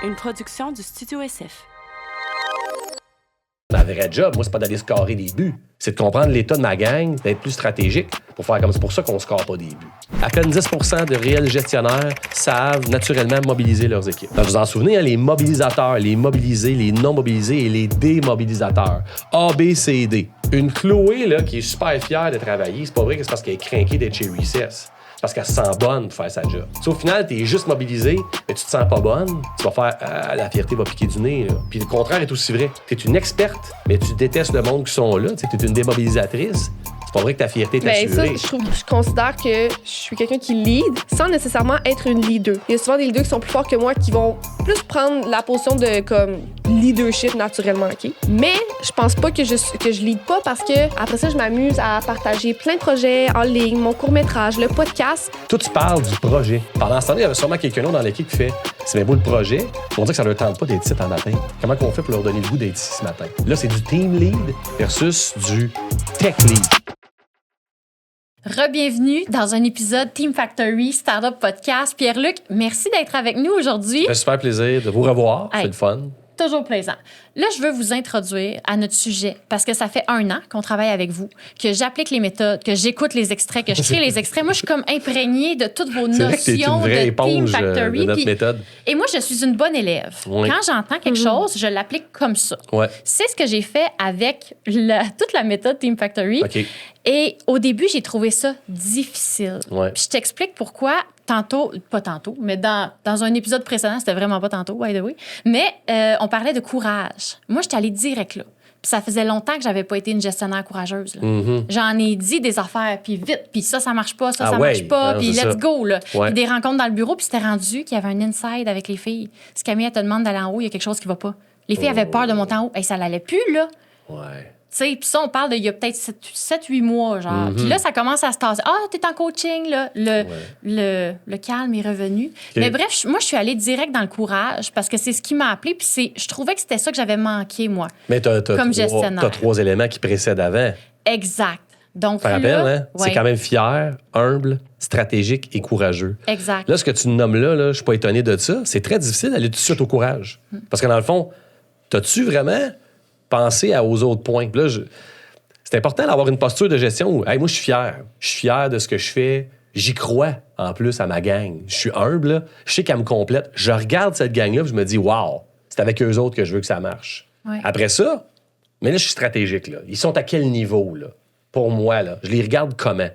une production du Studio SF. Ma vraie job, moi, c'est pas d'aller scorer des buts. C'est de comprendre l'état de ma gang, d'être plus stratégique pour faire comme c'est pour ça qu'on ne score pas des buts. À peine 10 de réels gestionnaires savent naturellement mobiliser leurs équipes. Donc, vous en souvenez, hein, les mobilisateurs, les mobilisés, les non mobilisés et les démobilisateurs. A, B, C, D. Une Chloé là, qui est super fière de travailler, c'est pas vrai que c'est parce qu'elle est craquée d'être chez Recess. C'est parce qu'elle se sent bonne pour faire sa job. Si au final, t'es juste mobilisé, mais tu te sens pas bonne, tu vas faire la fierté va piquer du nez. Là. Puis le contraire est aussi vrai. T'es une experte, mais tu détestes le monde qui sont là. T'es une démobilisatrice. C'est pas vrai que ta fierté est assurée. Ça, je considère que je suis quelqu'un qui lead sans nécessairement être une leader. Il y a souvent des leaders qui sont plus forts que moi qui vont plus prendre la position de comme leadership naturellement, OK? Mais je pense pas que je lead pas parce que après ça, je m'amuse à partager plein de projets en ligne, mon court-métrage, le podcast. Toi, tu parles du projet. Pendant ce temps-là, il y avait sûrement quelqu'un d'autre dans l'équipe qui fait « C'est bien beau le projet, on dit que ça leur tente pas d'être ici en matin. Comment on fait pour leur donner le goût d'être ici ce matin? » Là, c'est du team lead versus du tech lead. Re-bienvenue dans un épisode Team Factory Startup Podcast. Pierre-Luc, merci d'être avec nous aujourd'hui. Ça fait super plaisir de vous revoir. Hey. C'est le fun. Toujours plaisant. Là, je veux vous introduire à notre sujet parce que ça fait 1 an qu'on travaille avec vous, que j'applique les méthodes, que j'écoute les extraits, que je crée les extraits. Moi, je suis comme imprégnée de toutes vos C'est vrai que t'es une notions vraie de Team éponge Factory. de notre méthode. Et moi, je suis une bonne élève. Oui. Quand j'entends quelque chose, je l'applique comme ça. Ouais. C'est ce que j'ai fait avec toute la méthode Team Factory. OK. Et au début, j'ai trouvé ça difficile. Ouais. Puis je t'explique pourquoi pas tantôt, mais dans un épisode précédent, c'était vraiment pas tantôt, by the way, mais on parlait de courage. Moi, j'étais allée direct là. Puis ça faisait longtemps que j'avais pas été une gestionnaire courageuse. Là. Mm-hmm. J'en ai dit des affaires, puis vite, puis ça marche pas, ça Ah marche pas, ouais, puis c'est let's ça. go. Là. Ouais. Puis des rencontres dans le bureau, puis c'était rendu qu'il y avait un inside avec les filles. Si Camille elle te demande d'aller en haut, il y a quelque chose qui va pas. Les filles avaient peur de monter en haut. Hey, ça l'allait plus, là. Ouais. Tu sais, puis ça, on parle d'il y a peut-être 7-8 mois, genre. Mm-hmm. Puis là, ça commence à se tasser. Ah, t'es en coaching, là. Le calme est revenu. Okay. Mais bref, moi, je suis allée direct dans le courage parce que c'est ce qui m'a appelé. Puis je trouvais que c'était ça que j'avais manqué, moi. Mais Comme gestionnaire. t'as 3 éléments qui précèdent avant. Exact. Donc, Tu te rappelles, hein? ouais. C'est quand même fier, humble, stratégique et courageux. Exact. Là, ce que tu nommes là, je suis pas étonné de ça. C'est très difficile d'aller tout de suite au courage. Parce que dans le fond, t'as-tu vraiment pensé aux autres points? Puis là, c'est important d'avoir une posture de gestion où, hey, moi, je suis fier. Je suis fier de ce que je fais. J'y crois, en plus, à ma gang. Je suis humble, là. Je sais qu'elle me complète. Je regarde cette gang-là, puis je me dis, wow, c'est avec eux autres que je veux que ça marche. Ouais. Après ça, mais là, je suis stratégique, là. Ils sont à quel niveau, là? Pour moi, là. Je les regarde comment?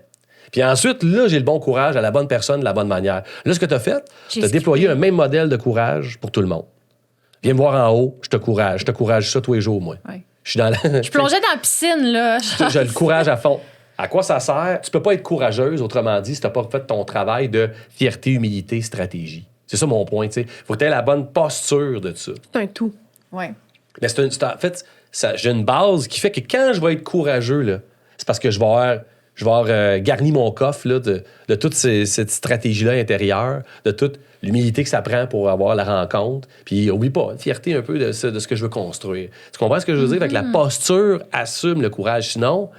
Puis ensuite, là, j'ai le bon courage à la bonne personne, de la bonne manière. Là, ce que tu as fait, tu as déployé un même modèle de courage pour tout le monde. Viens me voir en haut, je te courage. Je te courage ça tous les jours, moi. Ouais. Je suis dans la... Je plongeais dans la piscine, là. J'ai le courage à fond. À quoi ça sert? Tu peux pas être courageuse, autrement dit, si tu n'as pas fait ton travail de fierté, humilité, stratégie. C'est ça mon point, tu sais. Faut que tu aies la bonne posture de ça. C'est un tout. Ouais. Mais en fait, j'ai une base qui fait que quand je vais être courageux, là, c'est parce que je vais avoir garni mon coffre là, de toute cette stratégie-là intérieure, de toute l'humilité que ça prend pour avoir la rencontre. Puis, oublie pas, fierté un peu de ce que je veux construire. Tu comprends ce que je veux dire? Fait que la posture assume le courage. Sinon,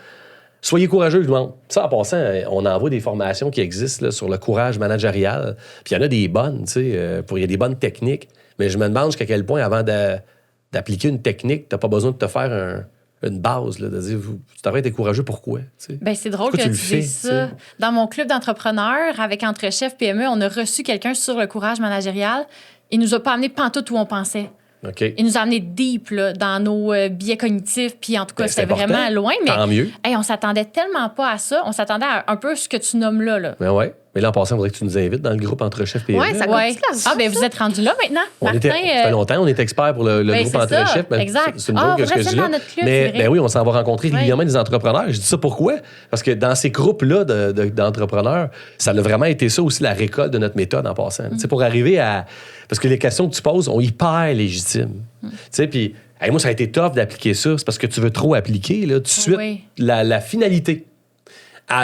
soyez courageux, je demande. Ça, en passant, on envoie des formations qui existent là, sur le courage managérial. Puis, il y en a des bonnes, tu sais, il y a des bonnes techniques. Mais je me demande jusqu'à quel point, avant d'appliquer une technique, t'as pas besoin de te faire une base, là, de dire, tu devrais être courageux, pourquoi? T'sais? Ben, c'est drôle Pourquoi que tu tu le dises fais, ça. t'sais? Dans mon club d'entrepreneurs, avec Entre Chefs PME, on a reçu quelqu'un sur le courage managérial. Il nous a pas amené pantoute où on pensait. OK. Il nous a amené deep là, dans nos biais cognitifs. Puis en tout cas, Ben, c'est c'était vraiment important. loin. Mais Tant mieux. hey, on s'attendait tellement pas à ça. On s'attendait à un peu ce que tu nommes là. Ben ouais. Mais là, en passant, il faudrait que tu nous invites dans le groupe Entre Chefs PME. Ouais, ça Ouais. coûte la Ah, ben vous êtes rendu là maintenant. Ça Martin, fait longtemps, on est expert pour le ben, groupe c'est Entre ça, Chefs. Ben, exact. C'est une Ah, joke que vous ce que je êtes dis dans là. notre club, Mais c'est vrai. ben oui, on s'en va rencontrer régulièrement des entrepreneurs. Je dis ça pourquoi? Parce que dans ces groupes-là d'entrepreneurs, ça a vraiment été ça aussi la récolte de notre méthode en passant. Tu sais, pour arriver à... Parce que les questions que tu poses sont hyper légitimes. Tu sais, puis hey, moi, ça a été tough d'appliquer ça. C'est parce que tu veux trop appliquer, là, tout de suite, Oui. la finalité.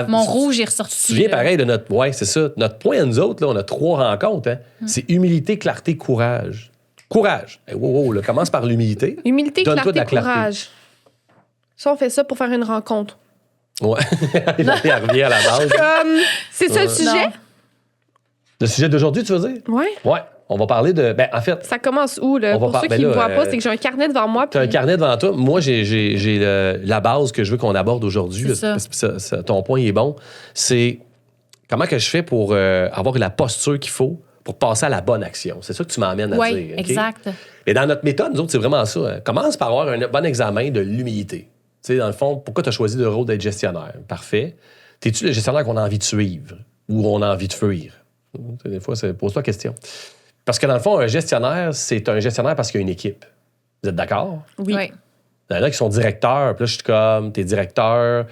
mon rouge est ressorti. Tu te souviens là. pareil de notre... Ouais, c'est ça. Notre point à nous autres, là, on a 3 rencontres. Hein. C'est humilité, clarté, courage. Courage. Hey, wow, là, commence par l'humilité. Humilité, Donne-toi clarté, de la clarté. courage. Ça, on fait ça pour faire une rencontre. Ouais. Elle revient à la base. C'est ça le sujet? Non. Le sujet d'aujourd'hui, tu veux dire? Ouais. Ouais. On va parler de... Ben, en fait, Ça commence où, là? On va Pour par- ceux ben qui ne là, voient pas, c'est que j'ai un carnet devant moi. tu as un puis- carnet devant toi. Moi, j'ai la base que je veux qu'on aborde aujourd'hui. C'est là, ça. parce que ton point est bon. C'est comment que je fais pour avoir la posture qu'il faut pour passer à la bonne action. C'est ça que tu m'emmènes à Oui, dire. OK? exact. Et dans notre méthode, nous autres, c'est vraiment ça. Hein. Commence par avoir un bon examen de l'humilité. Tu sais, dans le fond, pourquoi tu as choisi le rôle d'être gestionnaire? Parfait. T'es-tu le gestionnaire qu'on a envie de suivre ou on a envie de fuir? Des fois, pose-toi la question. Parce que dans le fond, un gestionnaire, c'est un gestionnaire parce qu'il y a une équipe. Vous êtes d'accord? Oui. Oui. Il y en a qui sont directeurs, puis là, je suis comme, t'es directeur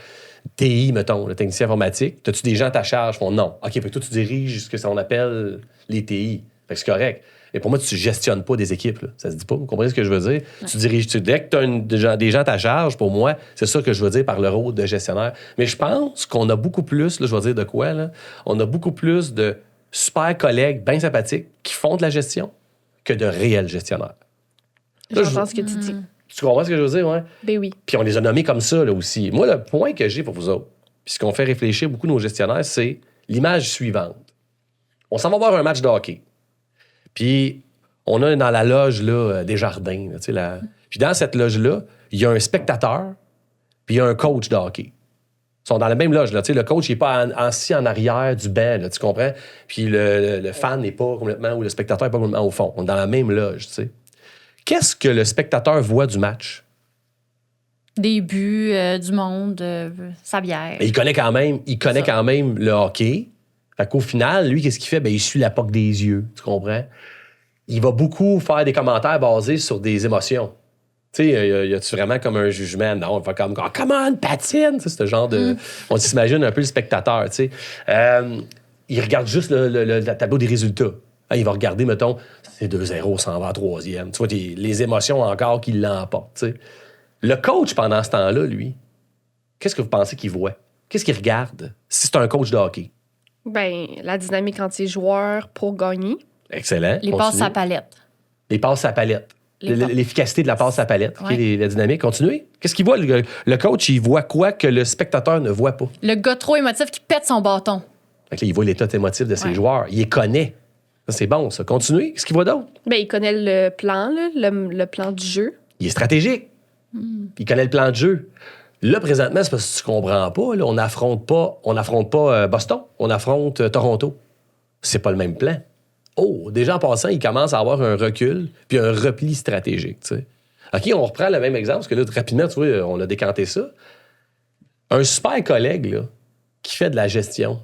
TI, mettons, le technicien informatique. T'as-tu des gens à ta charge? Ils font non. OK, fait que toi, tu diriges ce qu'on appelle les TI. Fait que c'est correct. Et pour moi, tu gestionnes pas des équipes. Là. Ça se dit pas. Vous comprenez ce que je veux dire? Tu diriges. Dès que tu as des gens à ta charge, pour moi, c'est ça que je veux dire par le rôle de gestionnaire. Mais je pense qu'on a beaucoup plus, là, je vais dire de quoi, là, on a beaucoup plus de super collègues bien sympathiques qui font de la gestion que de réels gestionnaires. Là, J'entends ce que tu dis. Tu comprends ce que je veux dire, ouais? Ben oui. Puis on les a nommés comme ça, là, aussi. Moi, le point que j'ai pour vous autres, puis ce qu'on fait réfléchir beaucoup nos gestionnaires, c'est l'image suivante. On s'en va voir un match de hockey. Puis on a dans la loge, là, des jardins, là, tu sais, Puis dans cette loge-là, il y a un spectateur, puis il y a un coach de hockey. Ils sont dans la même loge, là. Tu sais, le coach, il n'est pas assis en arrière du banc, là, tu comprends? Puis le fan n'est pas complètement, ou le spectateur n'est pas complètement au fond. On est dans la même loge, tu sais. Qu'est-ce que le spectateur voit du match? Des buts, du monde, sa bière. Mais il connaît quand même le hockey. Fait qu'au final, lui, qu'est-ce qu'il fait? Ben, il suit la poque des yeux, tu comprends? Il va beaucoup faire des commentaires basés sur des émotions. Tu sais, y a-tu vraiment comme un jugement? Non, il va comme, oh, come on, patine! C'est ce genre de... On s'imagine un peu le spectateur, tu sais. Il regarde juste le tableau des résultats. Hein, il va regarder, mettons, c'est 2-0, ça en va en troisième. Tu vois, les émotions encore qui l'emportent, tu sais. Le coach, pendant ce temps-là, lui, qu'est-ce que vous pensez qu'il voit? Qu'est-ce qu'il regarde si c'est un coach de hockey? Ben, la dynamique entre ses joueurs pour gagner. Excellent. Les Continue. passes à palette. Les passes à palette. L'efficacité de la passe à palette. Ouais. OK, la dynamique. Continuez. Qu'est-ce qu'il voit? Le coach, il voit quoi que le spectateur ne voit pas? Le gars trop émotif qui pète son bâton. Fait que là, il voit l'état émotif de ses Ouais. joueurs. Il les connaît. Ça, c'est bon, ça. Continuez. Qu'est-ce qu'il voit d'autre? Ben, il connaît le plan, là, le plan du jeu. Il est stratégique. Il connaît le plan de jeu. Là, présentement, c'est parce que tu comprends pas. Là, on n'affronte pas Boston. On affronte Toronto. C'est pas le même plan. Oh, déjà en passant, il commence à avoir un recul puis un repli stratégique. Tu sais. OK, on reprend le même exemple, parce que là, rapidement, tu vois, on a décanté ça. Un super collègue là, qui fait de la gestion,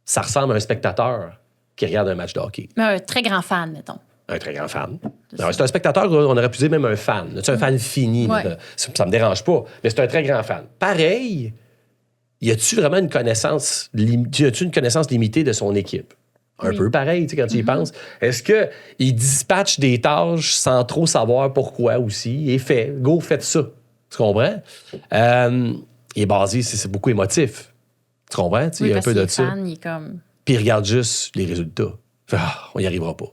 ça ressemble à un spectateur qui regarde un match de hockey. Mais un très grand fan, mettons. Un très grand fan. Non, c'est un spectateur, on aurait pu dire même un fan. C'est un fan fini. Ouais. Là. Ça me dérange pas, mais c'est un très grand fan. Pareil, y a-tu vraiment une connaissance, une connaissance limitée de son équipe? Un Oui. peu pareil, tu sais, quand tu y penses. Est-ce qu'il dispatche des tâches sans trop savoir pourquoi aussi? Et fait, go, faites ça. Tu comprends? Il est basé, c'est beaucoup émotif. Tu comprends? Tu sais, Oui, il y a un parce peu qu'il de est ça. fan, il est comme... Puis il regarde juste les résultats. On n'y arrivera pas.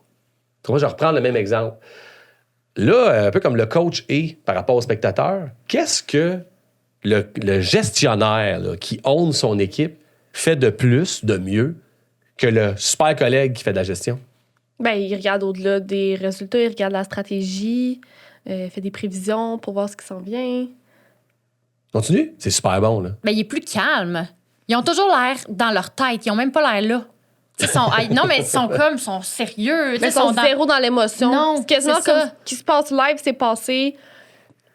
Moi, je vais reprendre le même exemple. Là, un peu comme le coach est par rapport au spectateur, qu'est-ce que le gestionnaire là, qui own son équipe fait de plus, de mieux, que le super collègue qui fait de la gestion? Ben, il regarde au-delà des résultats, il regarde la stratégie, fait des prévisions pour voir ce qui s'en vient. Continue? C'est super bon, là. Ben, il est plus calme. Ils ont toujours l'air dans leur tête. Ils ont même pas l'air là. Tu sais, non, mais ils sont sérieux. Tu sais, Mais ils sont dans- zéro dans l'émotion. Non, C'est quasiment c'est ça. comme ce qui se passe live, c'est passé.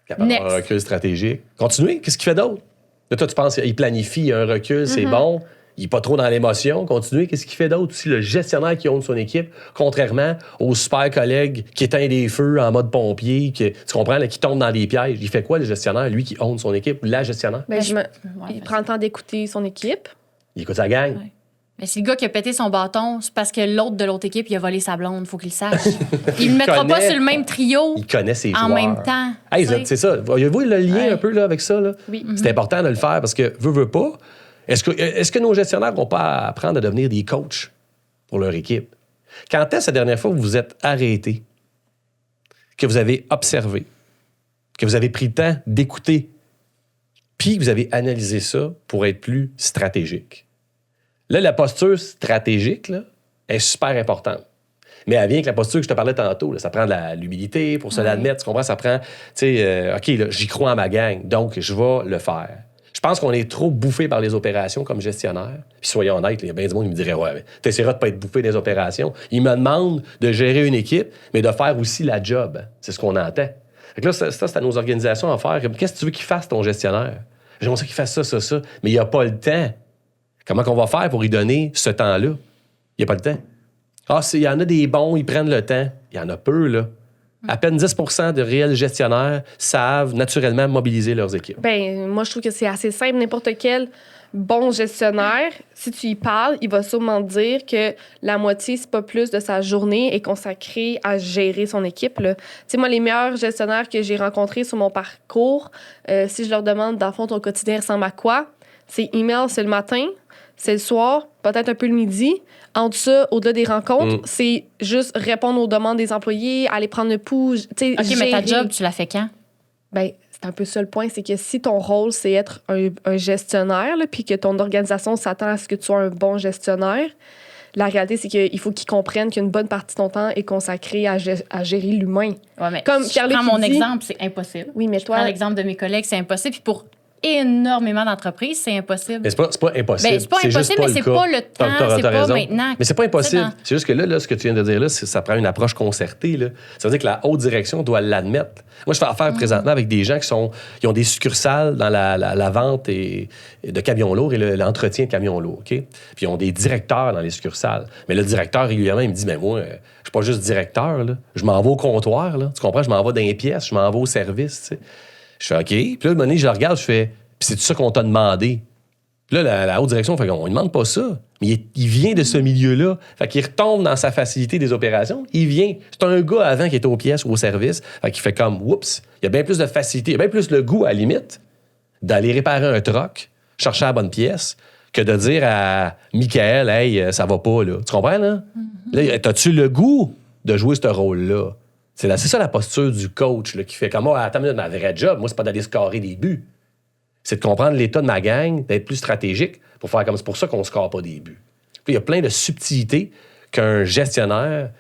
Capable d'avoir un Next. recul stratégique. Continuez. Qu'est-ce qu'il fait d'autre? Là, toi, tu penses qu'il planifie, il y a un recul, c'est bon. Il n'est pas trop dans l'émotion. Continuez. Qu'est-ce qu'il fait d'autre aussi? Le gestionnaire qui own son équipe, contrairement au super collègue qui éteint des feux en mode pompier, tu comprends, là, qui tombe dans des pièges. Il fait quoi, le gestionnaire, lui qui own son équipe, ou la gestionnaire? Ben, Ouais, il mais prend le temps d'écouter son équipe. Il écoute sa gang. Ouais. Mais c'est le gars qui a pété son bâton, c'est parce que l'autre de l'autre équipe, il a volé sa blonde. Faut qu'il le sache. Il ne mettra pas connaît- sur le même trio Il connaît ses en joueurs. même temps. Hey, tu sais. c'est ça. Voyez-vous le lien Ouais. un peu là, avec ça? Là? Oui. C'est important de le faire parce que, veut pas, est-ce que nos gestionnaires vont pas apprendre à devenir des coachs pour leur équipe? Quand est-ce la dernière fois que vous vous êtes arrêté, que vous avez observé, que vous avez pris le temps d'écouter, puis que vous avez analysé ça pour être plus stratégique? Là, la posture stratégique là, est super importante. Mais elle vient avec la posture que je te parlais tantôt. Là. Ça prend de l'humilité pour se l'admettre. Tu comprends? Ça prend, OK, là, j'y crois à ma gang, donc je vais le faire. Je pense qu'on est trop bouffé par les opérations comme gestionnaire. Puis soyons honnêtes, il y a bien du monde qui me dirait, ouais, tu essaieras de pas être bouffé des opérations. Ils me demandent de gérer une équipe, mais de faire aussi la job. C'est ce qu'on entend. Fait que là, ça, c'est à nos organisations à faire. Qu'est-ce que tu veux qu'il fasse, ton gestionnaire? J'aimerais ça qu'il fasse ça. Mais il n'y a pas le temps. Comment qu'on va faire pour y donner ce temps-là? Il n'y a pas le temps. Il y en a des bons, ils prennent le temps. Il y en a peu, là. À peine 10 de réels gestionnaires savent naturellement mobiliser leurs équipes. Ben, moi, je trouve que c'est assez simple. N'importe quel bon gestionnaire, si tu y parles, il va sûrement te dire que la moitié, c'est pas plus de sa journée est consacrée à gérer son équipe. Tu sais, moi, les meilleurs gestionnaires que j'ai rencontrés sur mon parcours, si je leur demande, dans le fond, ton quotidien ressemble à quoi? C'est email, c'est le matin, c'est le soir, peut-être un peu le midi. Entre ça, au-delà des rencontres, c'est juste répondre aux demandes des employés, aller prendre le pouls. OK, mais ta job, tu l'as fait quand? Ben, c'est un peu ça le point, c'est que si ton rôle, c'est être un gestionnaire, puis que ton organisation s'attend à ce que tu sois un bon gestionnaire, la réalité, c'est qu'il faut qu'ils comprennent qu'une bonne partie de ton temps est consacrée à gérer l'humain. Ouais, mais comme je prends mon exemple, c'est impossible. Oui, mais je prends l'exemple de mes collègues, c'est impossible. Puis pour énormément d'entreprises, c'est impossible. Mais c'est pas impossible. Ben, c'est pas impossible, mais c'est pas le temps, c'est pas raison. maintenant. Mais c'est pas impossible. C'est juste que là, ce que tu viens de dire, là, ça prend une approche concertée. Là. Ça veut dire que la haute direction doit l'admettre. Moi, je fais affaire présentement avec des gens qui ont des succursales dans la vente de camions lourds et l'entretien de camions lourds. OK? Puis ils ont des directeurs dans les succursales. Mais le directeur, régulièrement, il me dit, mais moi, je suis pas juste directeur. Là. Je m'en vais au comptoir. Là. Tu comprends? Je m'en vais dans les pièces, je m'en vais au service. Tu sais. Je fais OK. Puis là, à un moment donné, je le regarde, je fais, puis c'est tout ça qu'on t'a demandé. Puis là, la haute direction fait, on ne demande pas ça. Mais il vient de ce milieu-là. Fait qu'il retombe dans sa facilité des opérations. Il vient. C'est un gars avant qui était aux pièces ou au service. Fait qu'il fait comme, oups, il y a bien plus de facilité, il y a bien plus le goût, à la limite, d'aller réparer un troc, chercher la bonne pièce, que de dire à Michael, hey, ça va pas, là. Tu comprends, là? Là, as-tu le goût de jouer ce rôle-là? C'est ça la posture du coach là, qui fait comme moi, attends, ma vraie job, moi, c'est pas d'aller scorer des buts. C'est de comprendre l'état de ma gang, d'être plus stratégique pour faire comme c'est pour ça qu'on ne score pas des buts. Puis il y a plein de subtilités qu'un gestionnaire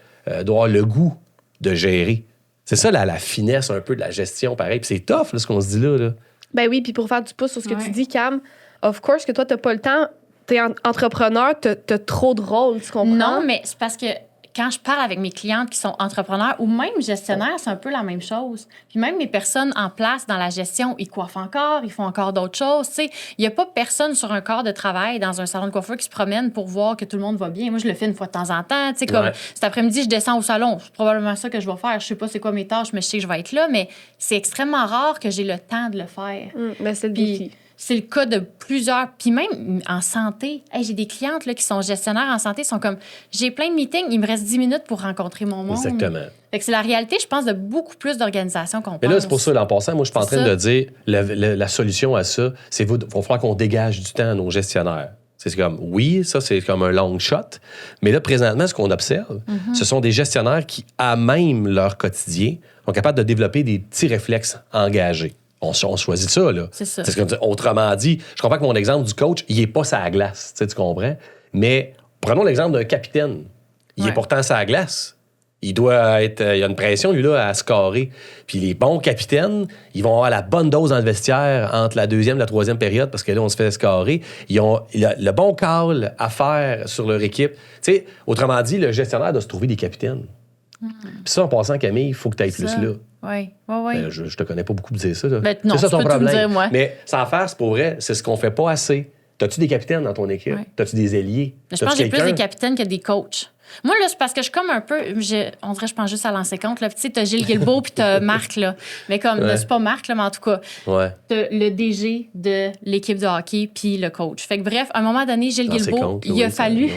doit avoir le goût de gérer. C'est ça la finesse un peu de la gestion, pareil. Puis c'est tough, là, ce qu'on se dit là. Ben oui, puis pour faire du pouce sur ce que tu dis, Cam, of course que toi, t'as pas le temps. T'es entrepreneur, t'as trop de rôles, tu comprends? Non, mais c'est parce que quand je parle avec mes clientes qui sont entrepreneurs ou même gestionnaires, c'est un peu la même chose. Puis même les personnes en place dans la gestion, ils coiffent encore, ils font encore d'autres choses. Tu sais, il n'y a pas personne sur un corps de travail dans un salon de coiffeur qui se promène pour voir que tout le monde va bien. Moi, je le fais une fois de temps en temps. Tu sais, comme cet après-midi, je descends au salon. C'est probablement ça que je vais faire. Je sais pas c'est quoi mes tâches, mais je sais que je vais être là. Mais c'est extrêmement rare que j'ai le temps de le faire. Mais c'est le défi. C'est le cas de plusieurs. Puis même en santé, j'ai des clientes là, qui sont gestionnaires en santé, sont comme, j'ai plein de meetings, il me reste 10 minutes pour rencontrer mon monde. Exactement. Fait que c'est la réalité, je pense, de beaucoup plus d'organisations qu'on pense. Mais là, c'est pour ça, en passant, moi, je suis en train de dire, la solution à ça, c'est qu'il va falloir qu'on dégage du temps à nos gestionnaires. C'est comme, oui, ça, c'est comme un long shot. Mais là, présentement, ce qu'on observe, ce sont des gestionnaires qui, à même leur quotidien, sont capables de développer des petits réflexes engagés. On choisit ça, là. C'est ça. Autrement dit, je comprends que mon exemple du coach, il n'est pas sa glace, tu comprends? Mais prenons l'exemple d'un capitaine. Il est pourtant sa glace. Il doit être... il y a une pression, lui, là, à scorer. Puis les bons capitaines, ils vont avoir la bonne dose dans le vestiaire entre la deuxième et la troisième période, parce que là, on se fait scorer. Ils ont le bon call à faire sur leur équipe. Tu sais, autrement dit, le gestionnaire doit se trouver des capitaines. Puis ça, en passant, Camille, il faut que tu ailles plus là. Oui. Ben, je te connais pas beaucoup pour dire ça. Là. Ben, non, c'est ça ton problème. Dire, moi. Mais sans faire, c'est pour vrai, c'est ce qu'on fait pas assez. T'as-tu des capitaines dans ton équipe? T'as-tu des ailiers? Je pense que j'ai plus des capitaines que des coachs. Moi, là, c'est parce que je suis comme un peu... on dirait que je pense juste à lancer compte. Tu sais, t'as Gilles Guilbeault puis t'as Marc, là. Mais comme, c'est pas Marc, là, mais en tout cas, t'as le DG de l'équipe de hockey puis le coach. Fait que bref, à un moment donné, Gilles Guilbeault, il a fallu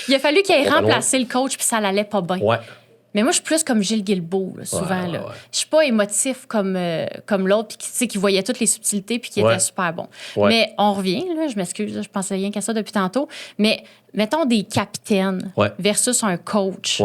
qu'il ait remplacé le coach puis ça l'allait pas bien. Ouais. Mais moi, je suis plus comme Gilles Guilbeault, là, souvent. Là. Je suis pas émotif comme l'autre, puis qui voyait toutes les subtilités, puis qui était super bon. Mais on revient, là, je m'excuse, je pensais rien qu'à ça depuis tantôt, mais mettons des capitaines versus un coach.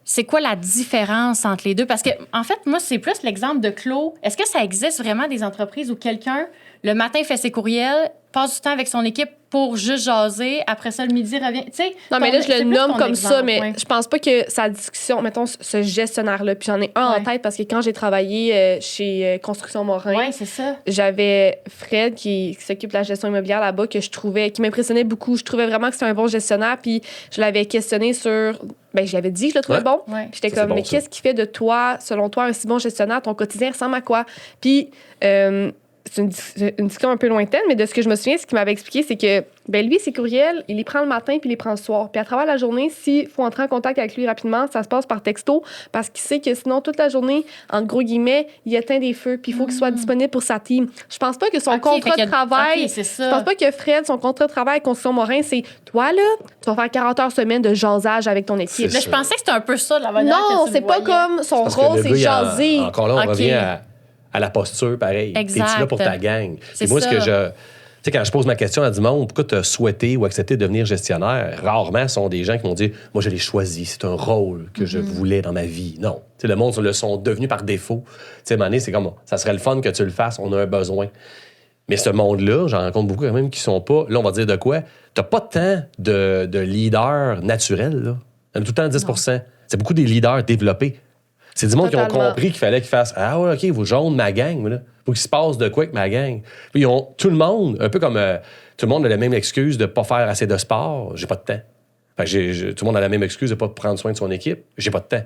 C'est quoi la différence entre les deux? Parce que, en fait, moi, c'est plus l'exemple de Claude. Est-ce que ça existe vraiment des entreprises où quelqu'un Le matin, il fait ses courriels, passe du temps avec son équipe pour juste jaser. Après ça, le midi, revient. Tu sais, Non, mais là, je le nomme comme ça, mais ouais. je pense pas que sa discussion, mettons, ce gestionnaire-là, puis j'en ai un en Ouais. tête parce que quand j'ai travaillé chez Construction Morin, Oui, c'est ça. j'avais Fred qui s'occupe de la gestion immobilière là-bas que je trouvais, qui m'impressionnait beaucoup. Je trouvais vraiment que c'était un bon gestionnaire, puis je l'avais questionné sur. Ben, je l'avais dit, je le trouvais Ouais. bon. Ouais. Puis j'étais Ça, c'est comme, bon, mais ça. qu'est-ce qui fait de toi, selon toi, un si bon gestionnaire? Ton quotidien ressemble à quoi? Puis, c'est une discussion un peu lointaine, mais de ce que je me souviens, ce qu'il m'avait expliqué, c'est que, ben lui, ses courriels, il les prend le matin puis il les prend le soir. Puis à travers la journée, s'il faut entrer en contact avec lui rapidement, ça se passe par texto parce qu'il sait que sinon, toute la journée, entre gros guillemets, il éteint des feux puis il faut qu'il soit disponible pour sa team. Je pense pas que son Ok, contrat fait de que- travail... ok, c'est ça. Je pense pas que Fred, son contrat de travail à Construction Morin, c'est toi, là, tu vas faire 40 heures semaine de jasage avec ton équipe. C'est Là, je pensais que c'était un peu ça, la manière Non, que tu c'est le pas voyais. comme son Parce que rôle, le c'est gars, il jaser. encore là, on Ok. revient à la posture, pareil. Exact. T'es-tu là pour ta gang? C'est Puis moi, ce ça. que je... Tu sais, quand je pose ma question à du monde, pourquoi tu as souhaité ou accepté de devenir gestionnaire, rarement sont des gens qui m'ont dit « Moi, je l'ai choisi, c'est un rôle que je voulais dans ma vie. » Non. Tu sais, le monde le sont devenus par défaut. Tu sais, à un moment donné, c'est comme « Ça serait le fun que tu le fasses, on a un besoin. » Mais ce monde-là, j'en rencontre beaucoup quand même qui sont pas... Là, on va dire de quoi? T'as pas tant de leaders naturels, là. Il y en a tout le temps 10 C'est beaucoup des leaders développés. C'est du monde qui ont Totalement. compris qu'il fallait qu'ils fassent « Ah ouais, OK, vous jaune ma gang, là. Faut qu'il se passe de quoi avec ma gang. » Puis ils ont tout le monde, un peu comme tout le monde a la même excuse de pas faire assez de sport. J'ai pas de temps. Fait que tout le monde a la même excuse de pas prendre soin de son équipe. J'ai pas de temps.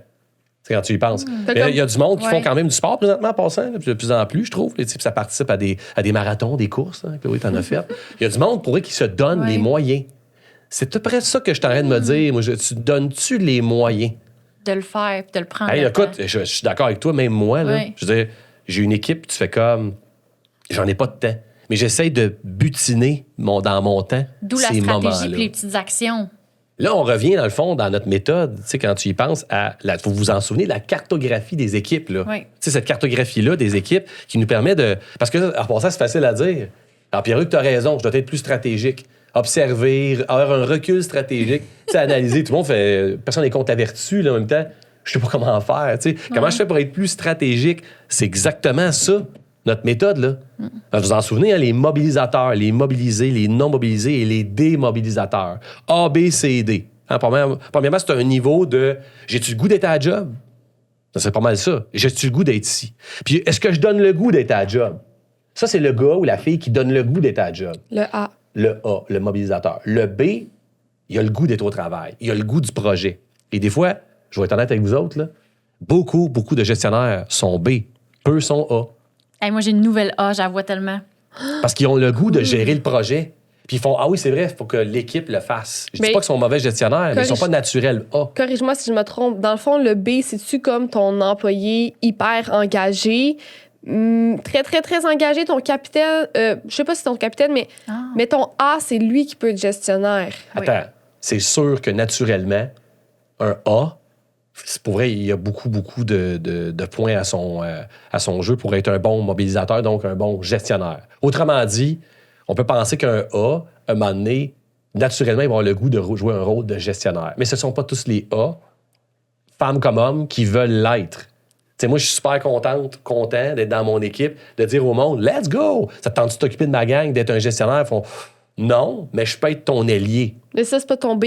C'est quand tu y penses. Fait Mais comme- il y a du monde qui Ouais. font quand même du sport présentement en passant, là, de plus en plus, je trouve. Puis ça participe à des marathons, des courses. Hein, Chloé, t'en as fait. Il y a du monde pour eux qui se donne Ouais. les moyens. C'est à peu près ça que je t'arrête de me dire. Moi, tu donnes-tu les moyens? De le faire, puis de le prendre. Hey, le écoute, temps. je suis d'accord avec toi, même moi. Là, Ouais. je veux dire, j'ai une équipe, tu fais comme. J'en ai pas de temps. Mais j'essaye de butiner dans mon temps. D'où la ces stratégie moments-là. puis les petites actions. Là, on revient, dans le fond, dans notre méthode, tu sais, quand tu y penses, faut vous en souvenir, la cartographie des équipes. Là. Oui. Tu sais, cette cartographie-là des équipes qui nous permet de... Parce que, en passant, c'est facile à dire. Alors, Pierre-Luc, tu as raison, je dois être plus stratégique. Observer, avoir un recul stratégique, tu sais, analyser. Tout le monde fait... Personne n'est contre la vertu, là, en même temps. Je sais pas comment faire, tu sais. Comment je fais pour être plus stratégique? C'est exactement ça, notre méthode, là. Vous vous en souvenez, hein, les mobilisateurs, les mobilisés, les non mobilisés et les démobilisateurs. A, B, C, D. Hein, premièrement, c'est un niveau de j'ai-tu le goût d'être à la job? Ça serait pas mal ça. J'ai-tu le goût d'être ici? Puis est-ce que je donne le goût d'être à la job? Ça, c'est le gars ou la fille qui donne le goût d'être à la job. Le A. Le A, le mobilisateur. Le B, il a le goût d'être au travail. Il a le goût du projet. Et des fois, je vais être honnête avec vous autres, là, beaucoup de gestionnaires sont B. Peu sont A. Hey, moi, j'ai une nouvelle A, j'avoue tellement. Parce qu'ils ont le goût de gérer le projet. Puis ils font ah oui, c'est vrai, il faut que l'équipe le fasse. Je dis Mais- pas qu'ils sont mauvais gestionnaires, mais ils sont pas naturels A. Corrige-moi si je me trompe. Dans le fond, le B, c'est-tu comme ton employé hyper engagé, très, très, très engagé, ton capitaine, je sais pas si c'est ton capitaine, mais ton A, c'est lui qui peut être gestionnaire. Attends, c'est sûr que naturellement, un A, c'est pour vrai, il y a beaucoup de points à son jeu pour être un bon mobilisateur, donc un bon gestionnaire. Autrement dit, on peut penser qu'un A, un moment donné, naturellement, il va avoir le goût de jouer un rôle de gestionnaire. Mais ce ne sont pas tous les A, femmes comme hommes, qui veulent l'être. Tu sais, moi, je suis super content d'être dans mon équipe, de dire au monde, let's go! Ça te tente de t'occuper de ma gang, d'être un gestionnaire? Ils font, non, mais je peux être ton ailier. Mais ça, c'est pas ton B?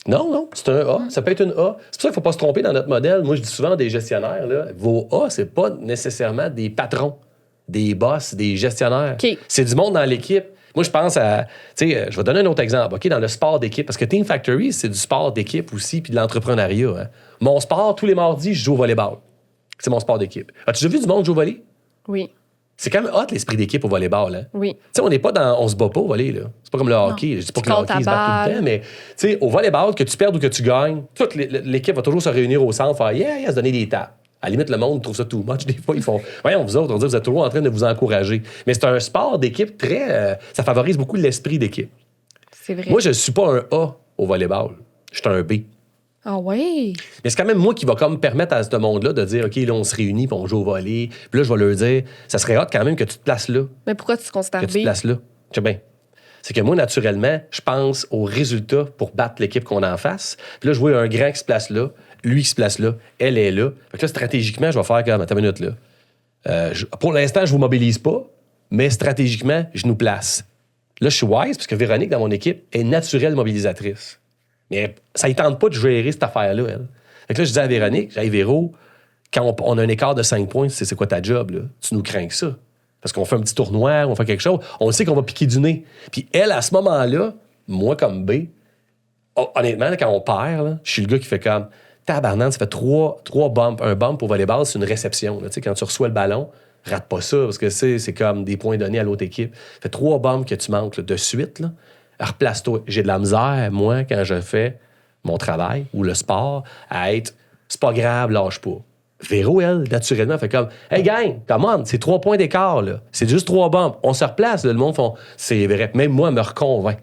Non, c'est un A. Ça peut être une A. C'est pour ça qu'il ne faut pas se tromper dans notre modèle. Moi, je dis souvent des gestionnaires, là, vos A, c'est pas nécessairement des patrons, des boss, des gestionnaires. OK. C'est du monde dans l'équipe. Moi, je pense à... Tu sais, je vais donner un autre exemple, OK, dans le sport d'équipe. Parce que Team Factory, c'est du sport d'équipe aussi, puis de l'entrepreneuriat. Hein. Mon sport, tous les mardis, je joue au volleyball. C'est mon sport d'équipe. As-tu déjà vu du monde jouer au volley? Oui. C'est quand même hot, l'esprit d'équipe au volleyball. Hein? Oui. Tu sais, on n'est pas dans... On se bat pas au volley, là. C'est pas comme le hockey. Je dis pas que le comptes hockey, ta ils se battent tout le balle. temps, mais tu sais, au volleyball, que tu perdes ou que tu gagnes, toute l'équipe va toujours se réunir au centre, faire yeah, se donner des tapes. À la limite, le monde trouve ça too much. Des fois, ils font voyons, vous autres, on dit, vous êtes toujours en train de vous encourager. Mais c'est un sport d'équipe très. Ça favorise beaucoup l'esprit d'équipe. C'est vrai. Moi, je ne suis pas un A au volleyball. Je suis un B. Ah ouais? Mais c'est quand même moi qui va comme permettre à ce monde-là de dire OK, là, on se réunit puis on joue au volley. Puis là, je vais leur dire ça serait hot quand même que tu te places là. Mais pourquoi tu te considères Que tu te B? places là. Tu sais bien. C'est que moi, naturellement, je pense aux résultats pour battre l'équipe qu'on a en face. Puis là, je vois un grand qui se place là, lui qui se place là, elle est là. Fait que là, stratégiquement, je vais faire comme, attends une minute là. Pour l'instant, je vous mobilise pas. mais stratégiquement, je nous place. Là, je suis wise parce que Véronique, dans mon équipe, est naturelle mobilisatrice. Mais ça ne tente pas de gérer cette affaire-là, elle. Fait que là, je dis à Véronique, j'ai Véro, quand on a un écart de 5 points, c'est quoi ta job, là? Tu nous crains que ça. Parce qu'on fait un petit tournoi, on fait quelque chose, on sait qu'on va piquer du nez. Puis elle, à ce moment-là, moi comme B, honnêtement, là, quand on perd, là, je suis le gars qui fait comme tabarnak, ça fait 3 bumps. Un bump pour volleyball, c'est une réception. Là. Quand tu reçois le ballon, rate pas ça, parce que c'est comme des points donnés à l'autre équipe. Fait 3 bumps que tu manques là, de suite. Là. Replace-toi. J'ai de la misère, moi, quand je fais mon travail ou le sport, à être c'est pas grave, lâche pas. Véro, elle, naturellement, fait comme hey, gang, come on, c'est 3 points d'écart, là. C'est juste 3 bumps. On se replace, là, le monde font c'est vrai. Même moi, me reconvainc.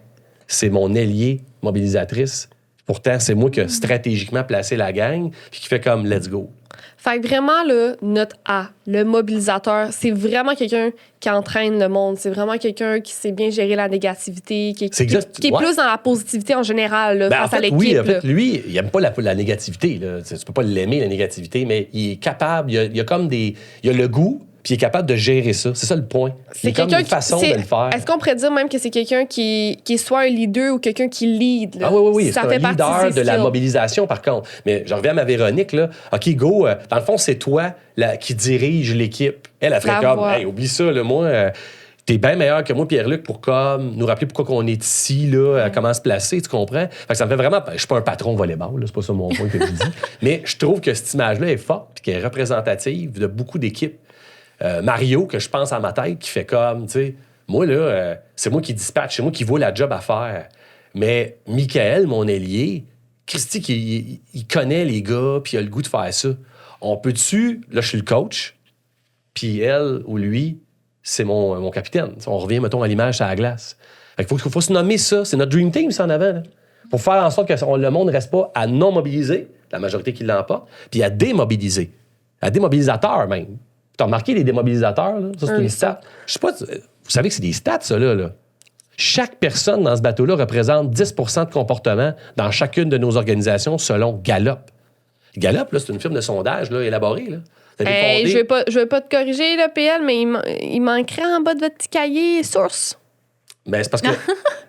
C'est mon ailier mobilisatrice. Pourtant, c'est moi qui ai stratégiquement placé la gang puis qui fait comme let's go. Fait que vraiment, là, notre A, le mobilisateur, c'est vraiment quelqu'un qui entraîne le monde. C'est vraiment quelqu'un qui sait bien gérer la négativité, qui est plus dans la positivité en général là, face à l'équipe. Oui, en fait, lui, il n'aime pas la négativité. Là. Tu peux pas l'aimer, la négativité, mais il est capable, il a comme il a le goût, puis il est capable de gérer ça. C'est ça le point. C'est comme une façon de le faire. Est-ce qu'on pourrait dire même que c'est quelqu'un qui est soit un leader ou quelqu'un qui lead? Là? Ah oui. Ça c'est fait un leader de la skills. Mobilisation, par contre. Mais je reviens à ma Véronique, là. OK, go. Dans le fond, c'est toi qui dirige l'équipe. Elle a fait comme, hey, oublie ça, là, moi... T'es bien meilleur que moi, Pierre-Luc, pour comme nous rappeler pourquoi on est ici, là, comment se placer, tu comprends? Fait que ça me fait vraiment... Je suis pas un patron de volleyball, là, c'est pas ça mon point que je dis. Mais je trouve que cette image-là est forte et qu'elle est représentative de beaucoup d'équipes. Mario, que je pense à ma tête, qui fait comme, tu sais, moi, là, c'est moi qui dispatche, c'est moi qui vois la job à faire. Mais Michael, mon ailier, Christy, il connaît les gars, puis il a le goût de faire ça. On peut-tu... Là, je suis le coach, puis elle ou lui, c'est mon capitaine. On revient, mettons, à l'image à la glace. Fait qu'il faut se nommer ça. C'est notre Dream Team, ça, en avant. Là. Pour faire en sorte que le monde ne reste pas à non mobiliser, la majorité qui l'emporte, puis à démobiliser. À démobilisateur, même. Tu as remarqué les démobilisateurs, là? Ça, c'est une stat. Je sais pas, vous savez que c'est des stats, ça, là. Chaque personne dans ce bateau-là représente 10 de comportement dans chacune de nos organisations selon Gallup. Gallup, là, c'est une firme de sondage là, élaborée. Là. Je vais pas te corriger, là, PL, mais il manquerait en bas de votre petit cahier source. Ben, c'est parce que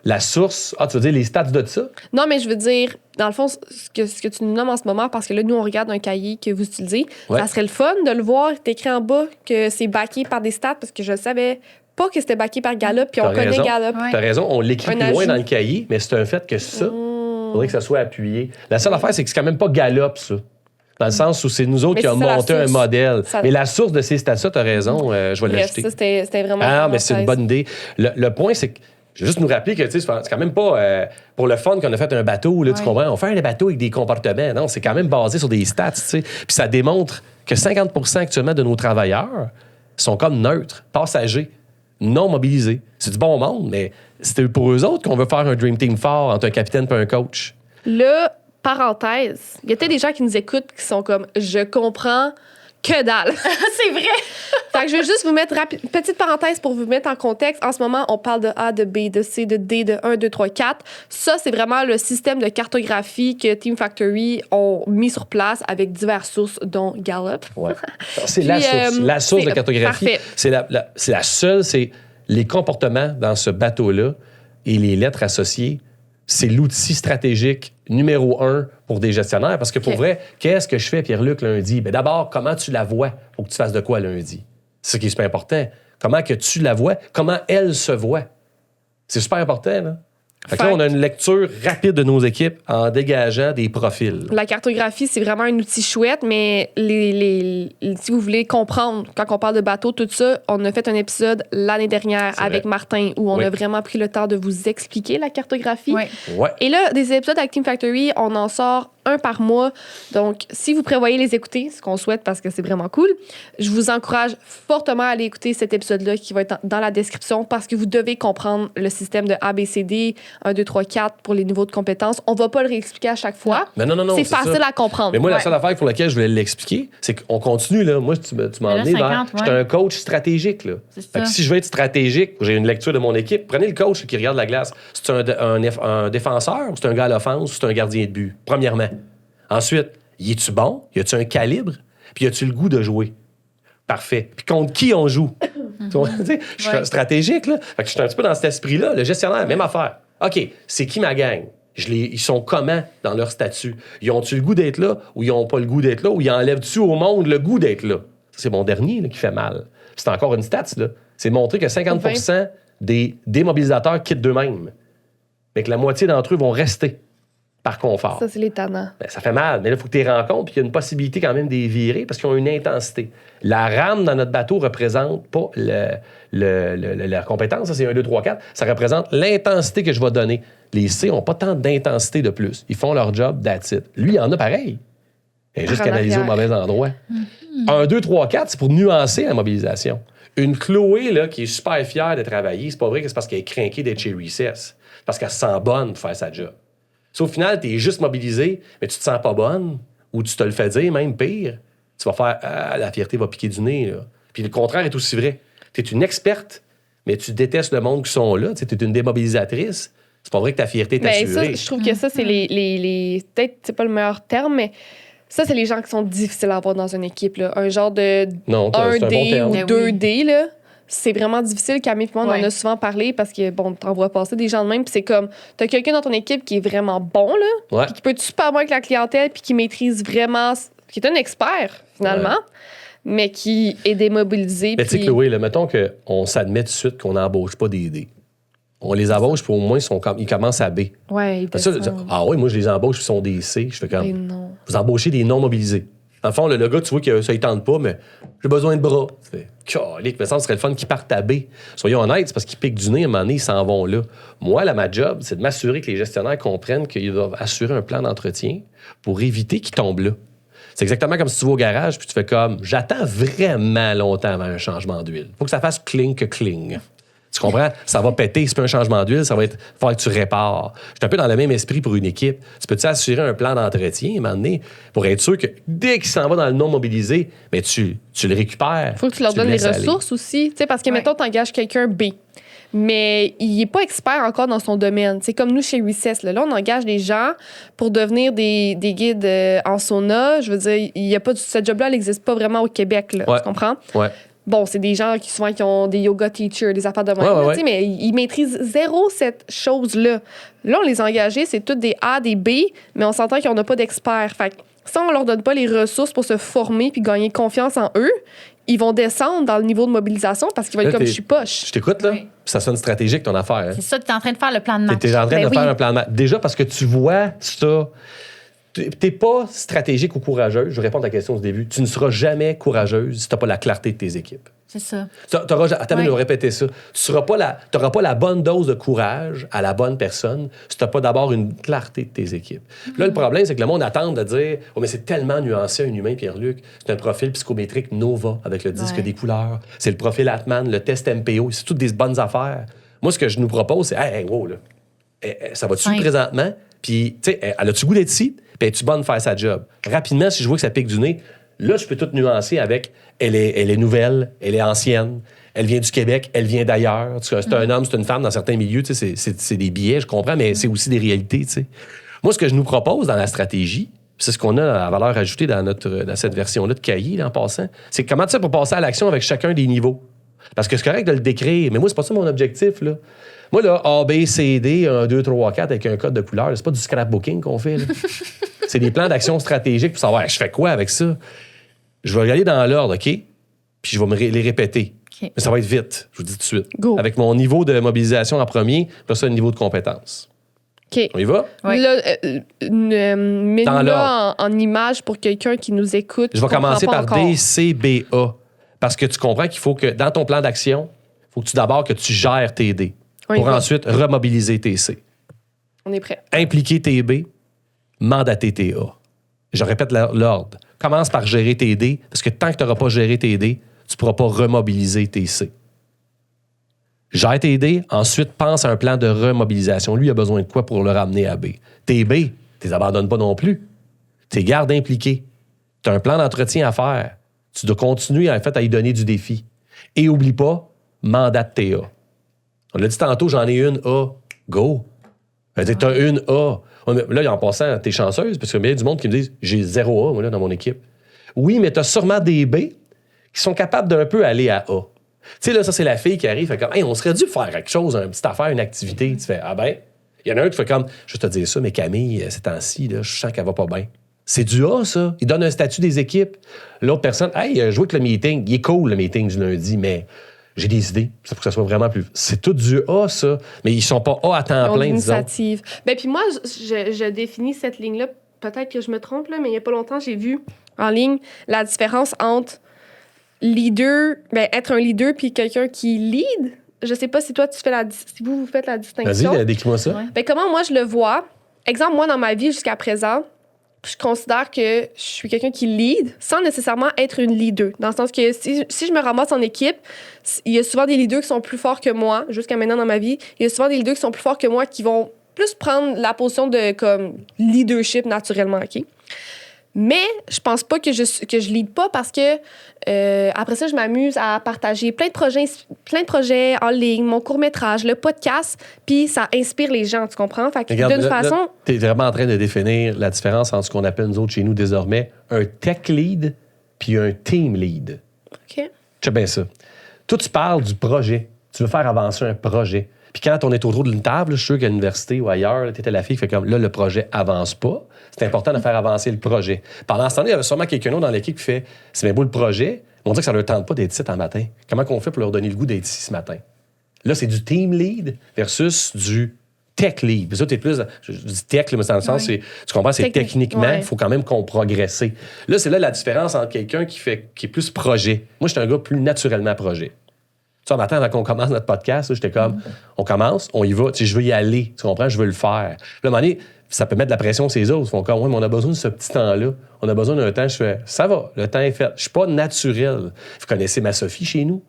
la source... Ah, tu veux dire les stats de ça? Non, mais je veux dire, dans le fond, ce que tu nous nommes en ce moment, parce que là, nous, on regarde un cahier que vous utilisez, ça serait le fun de le voir, t'écrit en bas que c'est backé par des stats, parce que je savais pas que c'était backé par Gallup, puis on connaît Gallup. T'as raison, on l'écrit plus loin dans le cahier, mais c'est un fait que ça, faudrait que ça soit appuyé. La seule affaire, c'est que c'est quand même pas Gallup, ça. Dans le sens où c'est nous autres qui avons monté un modèle. Mais la source de ces stats-là, t'as raison, je vais l'ajouter. Ça, c'était vraiment... Ah, mais c'est une bonne idée. Le point, c'est que je vais juste nous rappeler que c'est quand même pas pour le fun qu'on a fait un bateau, là, tu comprends? On fait un bateau avec des comportements. Non, c'est quand même basé sur des stats, tu sais. Puis ça démontre que 50 actuellement de nos travailleurs sont comme neutres, passagers, non mobilisés. C'est du bon monde, mais c'est pour eux autres qu'on veut faire un Dream Team fort entre un capitaine et un coach. Là, parenthèse, il y a peut-être des gens qui nous écoutent qui sont comme « Je comprends que dalle. » C'est vrai. Fait que je veux juste vous mettre petite parenthèse pour vous mettre en contexte. En ce moment, on parle de A, de B, de C, de D, de 1, 2, 3, 4. Ça, c'est vraiment le système de cartographie que Team Factory ont mis sur place avec diverses sources, dont Gallup. Ouais. C'est la source de cartographie. Parfait. C'est la seule, c'est les comportements dans ce bateau-là et les lettres associées. C'est l'outil stratégique numéro 1 pour des gestionnaires. Parce que pour vrai, qu'est-ce que je fais, Pierre-Luc, lundi? Bien, d'abord, comment tu la vois pour que tu fasses de quoi lundi? C'est ce qui est super important. Comment que tu la vois? Comment elle se voit? C'est super important, là. Fait que là, on a une lecture rapide de nos équipes en dégageant des profils. La cartographie, c'est vraiment un outil chouette, mais si vous voulez comprendre, quand on parle de bateau, tout ça, on a fait un épisode l'année dernière avec Martin où on a vraiment pris le temps de vous expliquer la cartographie. Ouais. Et là, des épisodes avec Team Factory, on en sort un par mois. Donc, si vous prévoyez les écouter, ce qu'on souhaite parce que c'est vraiment cool, je vous encourage fortement à aller écouter cet épisode-là qui va être dans la description parce que vous devez comprendre le système de ABCD, 1, 2, 3, 4 pour les niveaux de compétences. On va pas le réexpliquer à chaque fois. Mais non, c'est facile à comprendre. Mais moi, la seule affaire pour laquelle je voulais l'expliquer, c'est qu'on continue, là. Moi, tu m'as emmené vers... J'étais un coach stratégique, là. Fait que si je veux être stratégique, j'ai une lecture de mon équipe, prenez le coach qui regarde la glace. C'est un défenseur ou c'est un gars à l'offense ou c'est un gardien de but, premièrement. Ensuite, y es-tu bon? Y a-tu un calibre? Puis y a-tu le goût de jouer? Parfait. Puis contre qui on joue? Tu sais, je suis stratégique, là. Fait que je suis un petit peu dans cet esprit-là. Le gestionnaire, même affaire. OK, c'est qui ma gang? Ils sont comment dans leur statut? Ils ont-tu le goût d'être là ou ils n'ont pas le goût d'être là ou ils enlèvent-tu au monde le goût d'être là? Ça, c'est mon dernier là, qui fait mal. C'est encore une stats, là. C'est de montrer que 50% des démobilisateurs quittent d'eux-mêmes. Mais que la moitié d'entre eux vont rester par confort. Ça, c'est les tannants. Ben, ça fait mal, mais là, il faut que tu les rencontres, puis il y a une possibilité quand même de les virer parce qu'ils ont une intensité. La rame dans notre bateau représente pas la compétence, ça, c'est 1, 2, 3, 4. Ça représente l'intensité que je vais donner. Les C n'ont pas tant d'intensité de plus. Ils font leur job, that's it. Lui, il en a pareil. Il est juste canalisé au mauvais endroit. 1, 2, 3, 4, c'est pour nuancer la mobilisation. Une Chloé là, qui est super fière de travailler, c'est pas vrai que c'est parce qu'elle est craquée d'être chez Recess. C'est parce qu'elle se sent bonne pour faire sa job. Si au final, tu es juste mobilisé, mais tu te sens pas bonne, ou tu te le fais dire, même pire, tu vas faire la fierté va piquer du nez. Là. Puis le contraire est aussi vrai. Tu es une experte, mais tu détestes le monde qui sont là. Tu es une démobilisatrice. C'est pas vrai que ta fierté est assurée. Ça, je trouve que ça, c'est les peut-être, c'est pas le meilleur terme, mais ça, c'est les gens qui sont difficiles à avoir dans une équipe. Là. Un genre de Non, 1D c'est un bon terme. ou Mais 2D, là. C'est vraiment difficile. Camille et moi, on en a souvent parlé parce que, bon, t'en vois passer des gens de même. Puis c'est comme, t'as quelqu'un dans ton équipe qui est vraiment bon, là, Ouais. puis qui peut être super bon avec la clientèle, puis qui maîtrise vraiment, qui est un expert, finalement, mais qui est démobilisé. Mais tu sais, puis- Chloé, là, mettons qu'on s'admet tout de suite qu'on n'embauche pas des D. On les embauche, puis au moins, ils commencent à B. Ouais, Ça, oui, moi, je les embauche, ils sont des C. Je fais comme, non. vous embauchez des non-mobilisés. Dans le fond, le gars, tu vois que ça, il tente pas, mais j'ai besoin de bras. Tu fais, calique, mais ça serait le fun qu'ils partent à B. Soyons honnêtes, c'est parce qu'ils piquent du nez, à un moment donné, ils s'en vont là. Moi, ma job, c'est de m'assurer que les gestionnaires comprennent qu'ils doivent assurer un plan d'entretien pour éviter qu'ils tombent là. C'est exactement comme si tu vas au garage puis tu fais comme, j'attends vraiment longtemps avant un changement d'huile. Faut que ça fasse cling. Tu comprends? Ça va péter. C'est pas un changement d'huile, ça va être faut que tu répares. Je suis un peu dans le même esprit pour une équipe. Tu peux-tu assurer un plan d'entretien, à un moment donné, pour être sûr que dès qu'il s'en va dans le non mobilisé, mais tu le récupères. Faut que tu leur le donnes les laisses aller. ressources aussi. Tu sais, parce que, mettons, t'engages quelqu'un B, mais il n'est pas expert encore dans son domaine. C'est comme nous chez Recess. Là, on engage des gens pour devenir des guides en sauna. Je veux dire, il y a pas ce job-là, il n'existe pas vraiment au Québec. Là, Ouais. Tu comprends? Ouais. Bon, c'est des gens qui souvent qui ont des yoga teachers, des affaires de même. Ouais, là, ouais. tu sais, mais ils maîtrisent zéro cette chose-là. Là, on les a engagés, c'est toutes des A, des B, mais on s'entend qu'on n'a pas d'experts. Fait que si on leur donne pas les ressources pour se former puis gagner confiance en eux, ils vont descendre dans le niveau de mobilisation parce qu'ils vont être Là, comme je suis poche. Je t'écoute, là. Oui. Puis ça sonne stratégique, ton affaire. Hein. C'est ça, tu es en train de faire le plan de match. T'es en train Ben de oui. faire un plan de match. Déjà parce que tu vois ça. T'es pas stratégique ou courageuse. Je réponds à ta question du début. Tu ne seras jamais courageuse si t'as pas la clarté de tes équipes. C'est ça. Attends, Ouais. je vais répéter ça. Tu n'auras pas la bonne dose de courage à la bonne personne si tu n'as pas d'abord une clarté de tes équipes. Puis là, le problème, c'est que le monde attend de dire « Oh, mais c'est tellement nuancé, un humain, Pierre-Luc. C'est un profil psychométrique Nova avec le disque Ouais. des couleurs. C'est le profil Atman, le test MPO. C'est toutes des bonnes affaires. » Moi, ce que je nous propose, c'est « Hey, wow, là. Ça va-tu Simple. présentement? Puis, tu sais, elle a-tu goût d'être ici? Puis, es-tu bonne de faire sa job? » Rapidement, si je vois que ça pique du nez, là, je peux tout nuancer avec elle est nouvelle, elle est ancienne, elle vient du Québec, elle vient d'ailleurs. Tu sais, c'est un homme, c'est une femme dans certains milieux, tu sais, c'est des billets, je comprends, mais c'est aussi des réalités. Tu sais. Moi, ce que je nous propose dans la stratégie, c'est ce qu'on a à valeur ajoutée dans cette version-là de cahier, là, en passant, c'est comment tu sais pour passer à l'action avec chacun des niveaux. Parce que c'est correct de le décrire, mais moi, c'est pas ça mon objectif. Là. Moi, là, A, B, C, D, 1, 2, 3, 4 avec un code de couleur, c'est pas du scrapbooking qu'on fait. Là. C'est des plans d'action stratégiques pour savoir, je fais quoi avec ça? Je vais y aller dans l'ordre, OK? Puis je vais les répéter. OK. Mais ça va être vite, je vous dis tout de suite. Go. Avec mon niveau de mobilisation en premier, puis ça, le niveau de compétence. OK. On y va? Oui. Là, mets-nous Dans là en image pour quelqu'un qui nous écoute. Je vais qui comprend commencer pas par encore. D, C, B, A. Parce que tu comprends qu'il faut que, dans ton plan d'action, il faut que d'abord que tu gères tes D. On y Pour va. ensuite remobiliser tes C. On est prêt. Impliquer tes B, mandater tes A. Je répète l'ordre. Commence par gérer tes D, parce que tant que tu n'auras pas géré tes D, tu ne pourras pas remobiliser tes C. Gère tes D, ensuite pense à un plan de remobilisation. Lui, il a besoin de quoi pour le ramener à B? Tes B, tu les abandonnes pas non plus. Tu les gardes impliqués. Tu as un plan d'entretien à faire. Tu dois continuer en fait, à y donner du défi. Et oublie pas, mandate tes A. On l'a dit tantôt, j'en ai une A. Go! Tu as une A. Là, en passant, t'es chanceuse, parce qu'il y a bien du monde qui me disent j'ai 0 A, moi, là, dans mon équipe. Oui, mais tu as sûrement des B qui sont capables d'un peu aller à A. Tu sais, là, ça, c'est la fille qui arrive, fait comme, hey, on serait dû faire quelque chose, une petite affaire, une activité. Tu fais, ah ben, il y en a un qui fait comme, je vais te dire ça, mais Camille, ces temps-ci, là, je sens qu'elle va pas bien. C'est du A, ça. Il donne un statut des équipes. L'autre personne, hey, je vois que le meeting, il est cool, le meeting du lundi, mais j'ai des idées. Ça faut que ça soit vraiment plus. C'est tout du A, ça. Mais ils sont pas A à temps plein, disons. Initiative. Ben, puis moi, je définis cette ligne-là. Peut-être que je me trompe, là, mais il y a pas longtemps, j'ai vu en ligne la différence entre leader, ben, être un leader puis quelqu'un qui lead. Je sais pas si toi, si vous faites la distinction. Vas-y, décris-moi ça. Ouais. Ben, comment moi, je le vois? Exemple, moi, dans ma vie jusqu'à présent, je considère que je suis quelqu'un qui lead sans nécessairement être une leader. Dans le sens que si je me ramasse en équipe, il y a souvent des leaders qui sont plus forts que moi, jusqu'à maintenant dans ma vie. Il y a souvent des leaders qui sont plus forts que moi qui vont plus prendre la position de comme leadership naturellement, OK? Mais je pense pas que je lead pas parce que après ça, je m'amuse à partager plein de projets en ligne, mon court-métrage, le podcast, puis ça inspire les gens, tu comprends? Fait que d'une façon... Tu es vraiment en train de définir la différence entre ce qu'on appelle, nous autres, chez nous, désormais, un tech lead puis un team lead. OK. Je sais bien ça. Toi, tu parles du projet. Tu veux faire avancer un projet. Puis quand on est autour d'une table, je suis sûr qu'à l'université ou ailleurs, tu étais la fille qui fait comme là, le projet avance pas. C'est important de faire avancer le projet. Pendant ce temps-là, il y avait sûrement quelqu'un d'autre dans l'équipe qui fait c'est bien beau le projet, mais on dit que ça ne leur tente pas d'être ici un matin. Comment qu'on fait pour leur donner le goût d'être ici ce matin? Là, c'est du team lead versus du tech lead. Puis ça, tu es plus. Je dis tech, mais dans le sens, tu comprends, c'est techniquement, il faut quand même qu'on progresse. Là, c'est là la différence entre quelqu'un qui est plus projet. Moi, je suis un gars plus naturellement projet. Tu sais, matin, avant qu'on commence notre podcast, là, j'étais comme, on commence, on y va, tu sais, je veux y aller, tu comprends, je veux le faire. Puis là, à un moment donné, ça peut mettre de la pression sur les autres. Ils font comme, ouais, mais on a besoin de ce petit temps-là. On a besoin d'un temps. Je fais, ça va, le temps est fait. Je suis pas naturel. Vous connaissez ma Sophie chez nous?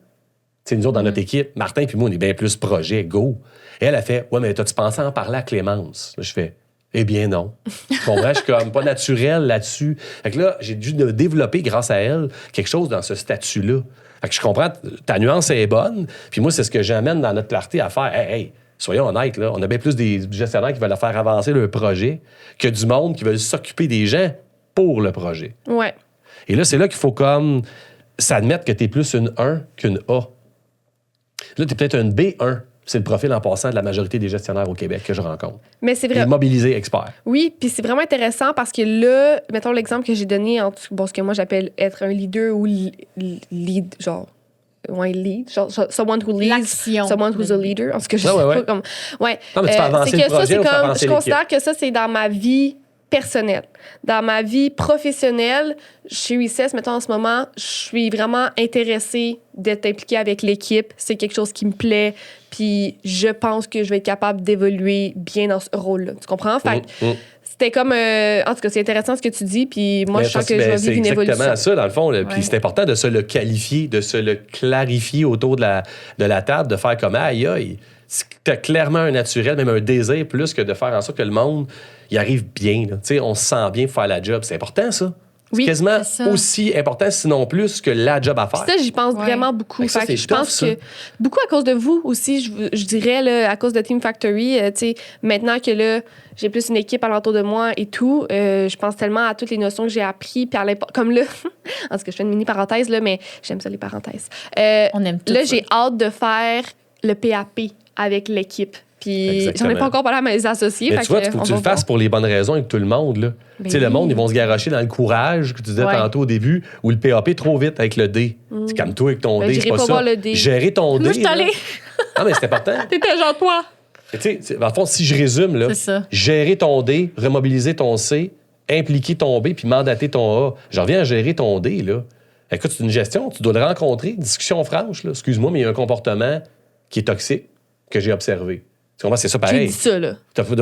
Tu sais, nous autres, dans notre équipe, Martin puis moi, on est bien plus projet, go. Et elle a fait, ouais, mais t'as-tu pensé en parler à Clémence? Là, je fais, eh bien non. Tu comprends? Je suis comme pas naturel là-dessus. Fait que là, j'ai dû développer, grâce à elle, quelque chose dans ce statut-là. Fait que je comprends, ta nuance est bonne. Puis moi, c'est ce que j'amène dans notre clarté à faire. Hey, soyons honnêtes, là, on a bien plus des gestionnaires qui veulent faire avancer le projet que du monde qui veulent s'occuper des gens pour le projet. Ouais. Et là, c'est là qu'il faut comme s'admettre que tu es plus une 1 qu'une A. Là, tu es peut-être une B1. C'est le profil en passant de la majorité des gestionnaires au Québec que je rencontre. Mais c'est vrai. Et mobilisé expert. Oui, puis c'est vraiment intéressant parce que là, mettons l'exemple que j'ai donné entre ce que moi j'appelle être un leader ou lead, genre. Ouais, lead. Genre, someone who leads. L'action. Someone who's a leader. En ce que je sais pas comme. Ouais. Non, mais tu fais avancer c'est le que ça, projet c'est ou faire comme. avancer Je l'équipe. considère que ça, c'est dans ma vie personnelle. Dans ma vie professionnelle, chez UICES, mettons en ce moment, je suis vraiment intéressée d'être impliquée avec l'équipe. C'est quelque chose qui me plaît. Puis je pense que je vais être capable d'évoluer bien dans ce rôle-là. Tu comprends? Fait que c'était comme... en tout cas, c'est intéressant ce que tu dis. Puis moi, Mais je sens ça, que je vais c'est vivre une évolution. exactement ça, dans le fond. Là. Puis Ouais. c'est important de se le qualifier, de se le clarifier autour de la table, de faire comme aïe, aïe. Tu as clairement un naturel, même un désir plus que de faire en sorte que le monde y arrive bien. Là. Tu sais, on se sent bien pour faire la job. C'est important, ça. Oui, c'est quasiment c'est ça. aussi important, sinon plus, que la job à faire. Ça, j'y pense Ouais. vraiment beaucoup. Fait que ça, Fait que c'est je tough, pense ça. que beaucoup à cause de vous aussi, je dirais, là, à cause de Team Factory, tu sais, maintenant que là, j'ai plus une équipe alentour de moi et tout, je pense tellement à toutes les notions que j'ai apprises, puis comme là, en tout cas, je fais une mini parenthèse, là, mais j'aime ça, les parenthèses. On aime tout Là, ça. j'ai hâte de faire le PAP avec l'équipe. Puis Exactement. j'en ai pas encore parlé à mes associés. Mais fait tu vois, il que faut on que tu va le fasses voir. pour les bonnes raisons avec tout le monde. Là. Ben Tu sais, le oui. monde, ils vont se garocher dans le courage que tu disais Ouais. tantôt au début, ou le PAP trop vite avec le D. C'est comme toi avec ton Ben, D, j'irai c'est pas pas ça. voir le D. Gérer ton D. Moi, je suis là. allée. Non, mais c'est important. T'étais genre toi. Tu sais, dans le fond, si je résume, là, C'est ça. gérer ton D, remobiliser ton C, impliquer ton B, puis mandater ton A. Je reviens à gérer ton D, là. Écoute, c'est une gestion, tu dois le rencontrer, discussion franche, là. Excuse-moi, mais il y a un comportement qui est toxique que j'ai observé. Tu comprends? C'est ça J'ai pareil. dit ça, là.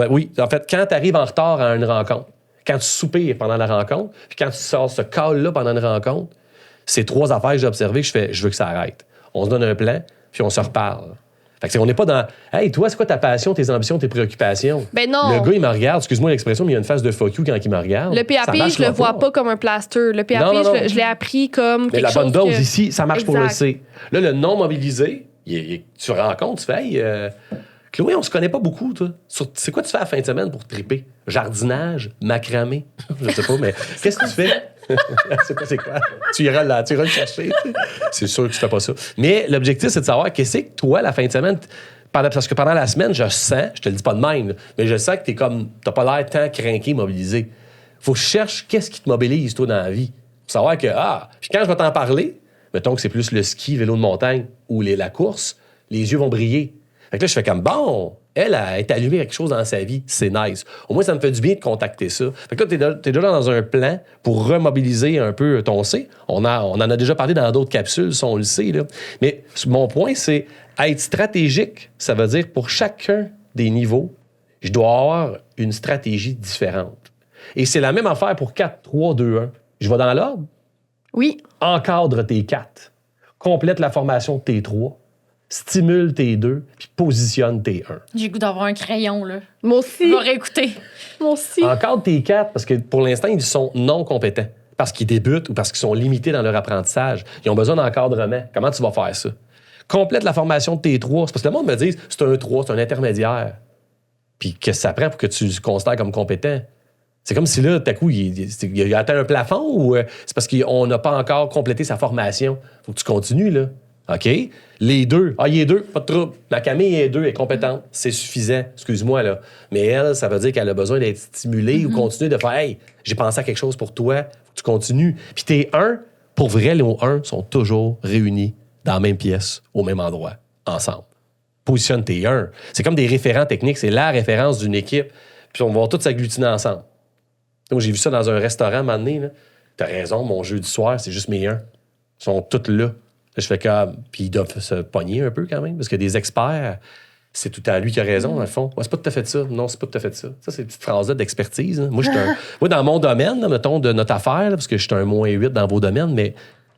Oui, en fait, quand tu arrives en retard à une rencontre, quand tu soupires pendant la rencontre, puis quand tu sors ce call-là pendant une rencontre, c'est 3 affaires que j'ai observées que je veux que ça arrête. On se donne un plan, puis on se reparle. Fait que on n'est pas dans « Hey, toi, c'est quoi ta passion, tes ambitions, tes préoccupations? » Ben non. Le gars, il me regarde, excuse-moi l'expression, mais il y a une face de fuck you quand il me regarde. Le PAP, Ça je le vois pas comme un plaster. Le PAP, Non, non, non. je l'ai appris comme Mais quelque la chose bonne dose que... ici, ça marche pour le Exact. C. Là, le non mobilisé, tu rencontres, tu fais hey, Chloé, on se connaît pas beaucoup, toi. C'est quoi tu fais à la fin de semaine pour triper? Jardinage, macramé? Je sais pas, mais qu'est-ce que tu fais? C'est pas c'est quoi. Tu iras le chercher. C'est sûr que tu fais pas ça. Mais l'objectif, c'est de savoir qu'est-ce que toi, la fin de semaine, parce que pendant la semaine, je sens, je te le dis pas de même, là, mais je sens que t'as pas l'air tant craqué, mobilisé. Faut que je cherche qu'est-ce qui te mobilise, toi, dans la vie. Pour savoir que, puis quand je vais t'en parler, mettons que c'est plus le ski, vélo de montagne ou la course, les yeux vont briller. Fait que là, je fais comme, bon, elle est allumée quelque chose dans sa vie, c'est nice. Au moins, ça me fait du bien de contacter ça. Fait que là, t'es déjà dans un plan pour remobiliser un peu ton C. On en a déjà parlé dans d'autres capsules, si on le sait, là. Mais mon point, c'est être stratégique. Ça veut dire pour chacun des niveaux, je dois avoir une stratégie différente. Et c'est la même affaire pour 4, 3, 2, 1. Je vais dans l'ordre. Oui. Encadre tes 4. Complète la formation de tes 3. Stimule tes 2, puis positionne tes 1. J'ai le goût d'avoir un crayon, là. Moi Je aussi. vais réécouter. Moi aussi. Encadre tes 4 parce que pour l'instant, ils sont non compétents. Parce qu'ils débutent ou parce qu'ils sont limités dans leur apprentissage. Ils ont besoin d'encadrement. Comment tu vas faire ça? Complète la formation de tes 3. C'est parce que le monde me dit, c'est un 3, c'est un intermédiaire. Puis qu'est-ce que ça prend pour que tu le considères comme compétent? C'est comme si là, tout à coup, il a atteint un plafond ou c'est parce qu'on n'a pas encore complété sa formation. Faut que tu continues, là. OK? Les 2. Il est 2, pas de trouble. La Camille est 2, elle est compétente. C'est suffisant. Excuse-moi, là. Mais elle, ça veut dire qu'elle a besoin d'être stimulée ou continuer de faire, hey, j'ai pensé à quelque chose pour toi. Faut que tu continues. Puis tes 1, pour vrai, les 1 sont toujours réunis dans la même pièce, au même endroit, ensemble. Positionne tes 1. C'est comme des référents techniques. C'est la référence d'une équipe. Puis on va tous s'agglutiner ensemble. Moi, j'ai vu ça dans un restaurant, un moment donné. T'as raison, mon jeudi soir, c'est juste mes 1. Ils sont tous là. Je fais comme. Puis ils doivent se pogner un peu quand même, parce que des experts, c'est tout à lui qui a raison, dans le fond. Ouais, c'est pas tout à fait ça. Non, c'est pas tout à fait ça. Ça, c'est une petite phrase-là d'expertise. Hein. Moi, dans mon domaine, là, mettons, de notre affaire, là, parce que je suis un -8 dans vos domaines, mais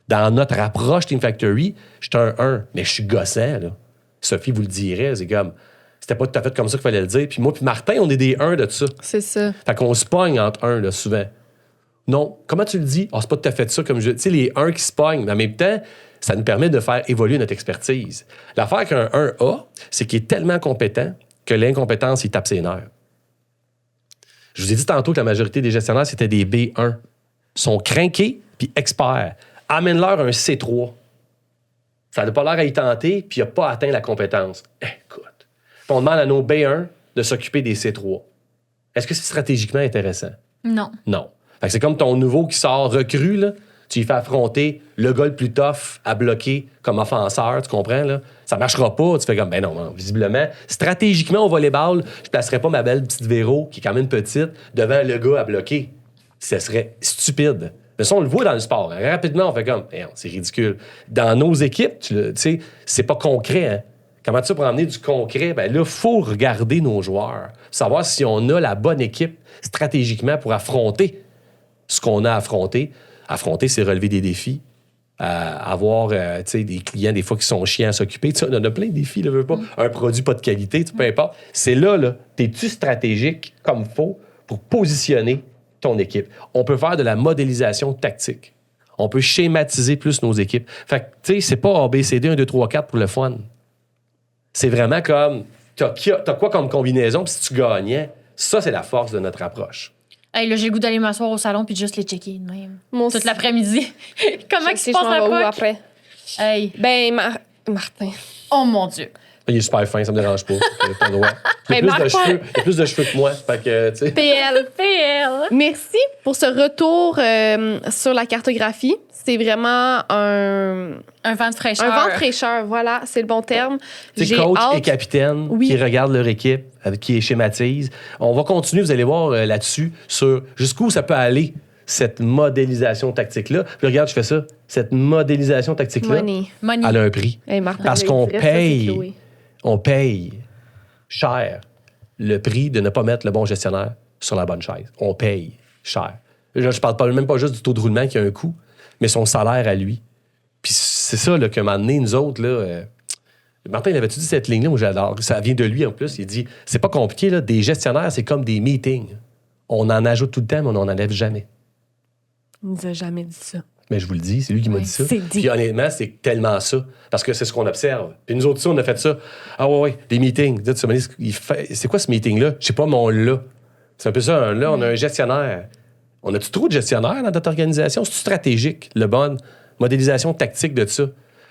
dans notre approche Team Factory, je suis un 1. Mais je suis gossant, là. Sophie vous le dirait, c'est comme. C'était pas tout à fait comme ça qu'il fallait le dire. Puis moi, puis Martin, on est des 1 de ça. C'est ça. Fait qu'on se pogne entre 1, là, souvent. Non, comment tu le dis? C'est pas tout à fait ça, comme je. Tu sais, les 1 qui se pognent, mais en même temps, ça nous permet de faire évoluer notre expertise. L'affaire qu'un 1 a, c'est qu'il est tellement compétent que l'incompétence, il tape ses nerfs. Je vous ai dit tantôt que la majorité des gestionnaires, c'était des B1. Ils sont crinqués puis experts. Amène-leur un C3. Ça n'a pas l'air à y tenter, puis il n'a pas atteint la compétence. Écoute. Puis on demande à nos B1 de s'occuper des C3. Est-ce que c'est stratégiquement intéressant? Non. Non. Fait que c'est comme ton nouveau qui sort recru, là. Tu lui fais affronter le gars le plus tough à bloquer comme offenseur, tu comprends, là? Ça marchera pas. Tu fais comme, ben non, visiblement. Stratégiquement, au volleyball, je placerais pas ma belle petite Véro, qui est quand même petite, devant le gars à bloquer. Ce serait stupide. Mais ça, on le voit dans le sport. Hein. Rapidement, on fait comme, c'est ridicule. Dans nos équipes, tu sais, c'est pas concret, hein? Comment tu fais pour amener du concret? Ben là, il faut regarder nos joueurs. Savoir si on a la bonne équipe stratégiquement pour affronter ce qu'on a affronté. Affronter, c'est relever des défis. Avoir des clients, des fois, qui sont chiants à s'occuper. On en a plein de défis, là, veux pas. Un produit pas de qualité, peu importe. C'est là, t'es-tu stratégique comme il faut pour positionner ton équipe? On peut faire de la modélisation tactique. On peut schématiser plus nos équipes. Fait que, tu sais, c'est pas ABCD 1, 2, 3, 4 pour le fun. C'est vraiment comme, t'as quoi comme combinaison, puis si tu gagnais, ça, c'est la force de notre approche. Hey, là, j'ai le goût d'aller m'asseoir au salon puis de juste les checker de même. Mon Toute l'après-midi. Comment Je il se sais, passe je m'en vais où la POC? après? Hey. Ben, Martin. Oh mon Dieu. Il est super fin, ça me dérange pas. T'as le droit. Il Ben, a plus de cheveux que moi. Fait que, tu sais. PL. PL. Merci pour ce retour sur la cartographie. C'est vraiment un vent de fraîcheur. vent de fraîcheur, voilà, c'est le bon terme. Tu sais, J'ai coach hâte. et capitaine Oui. qui regardent leur équipe, qui les schématisent. On va continuer, vous allez voir là-dessus, sur jusqu'où ça peut aller, cette modélisation tactique-là. Puis regarde, je fais ça. Cette modélisation tactique-là, Money. Money. elle a un prix. Hey, Martin, Parce je qu'on dirais ça, c'est paye, Chloé. on paye cher le prix de ne pas mettre le bon gestionnaire sur la bonne chaise. On paye cher. Là, je parle même pas juste du taux de roulement qui a un coût, mais son salaire à lui. Puis c'est ça là, qu'à un moment donné, nous autres, là, Martin, il avait-tu dit cette ligne-là? Moi, j'adore. Ça vient de lui, en plus. Il dit, c'est pas compliqué, là. Des gestionnaires, c'est comme des meetings. On en ajoute tout le temps, mais on n'en enlève jamais. Il nous a jamais dit ça. Mais je vous le dis, c'est lui qui m'a dit ça. c'est dit. Puis honnêtement, c'est tellement ça. Parce que c'est ce qu'on observe. Puis nous autres, on a fait ça. Ah ouais, des meetings. C'est quoi ce meeting-là? Je sais pas, mais on l'a. C'est un peu ça. Là, on a un gestionnaire. On a-tu trop de gestionnaires dans notre organisation? C'est stratégique, le bon modélisation tactique de ça.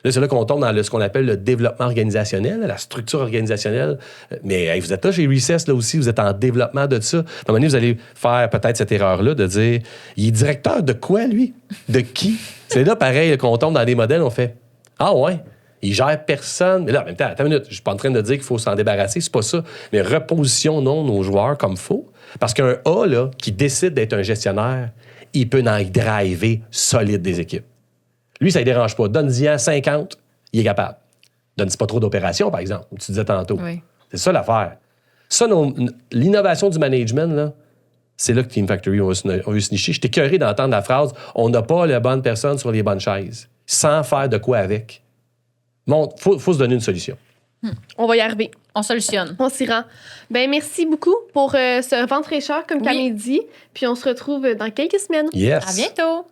Là, c'est là qu'on tombe dans ce qu'on appelle le développement organisationnel, la structure organisationnelle. Mais hey, vous êtes là chez Recess, là aussi, vous êtes en développement de ça. À un moment donné, vous allez faire peut-être cette erreur-là de dire, il est directeur de quoi, lui? De qui? C'est là, pareil, là, qu'on tombe dans des modèles, on fait, ah ouais, il gère personne. Mais là, en même temps, attends une minute, je suis pas en train de dire qu'il faut s'en débarrasser, c'est pas ça. Mais repositionnons nos joueurs comme faut. Parce qu'un A, là, qui décide d'être un gestionnaire, il peut en driver solide des équipes. Lui, ça ne dérange pas. Donne-y à 50, il est capable. Donne-y pas trop d'opérations, par exemple, comme tu disais tantôt. Oui. C'est ça l'affaire. Ça, l'innovation du management, là, c'est là que Team Factory a eu ce niché. J'étais curieux d'entendre la phrase « On n'a pas la bonne personne sur les bonnes chaises. » Sans faire de quoi avec. Bon, faut se donner une solution. On va y arriver. On solutionne. On s'y rend. Ben merci beaucoup pour ce ventre fraîcheur, comme Oui. Camille dit. Puis on se retrouve dans quelques semaines. Yes! À bientôt!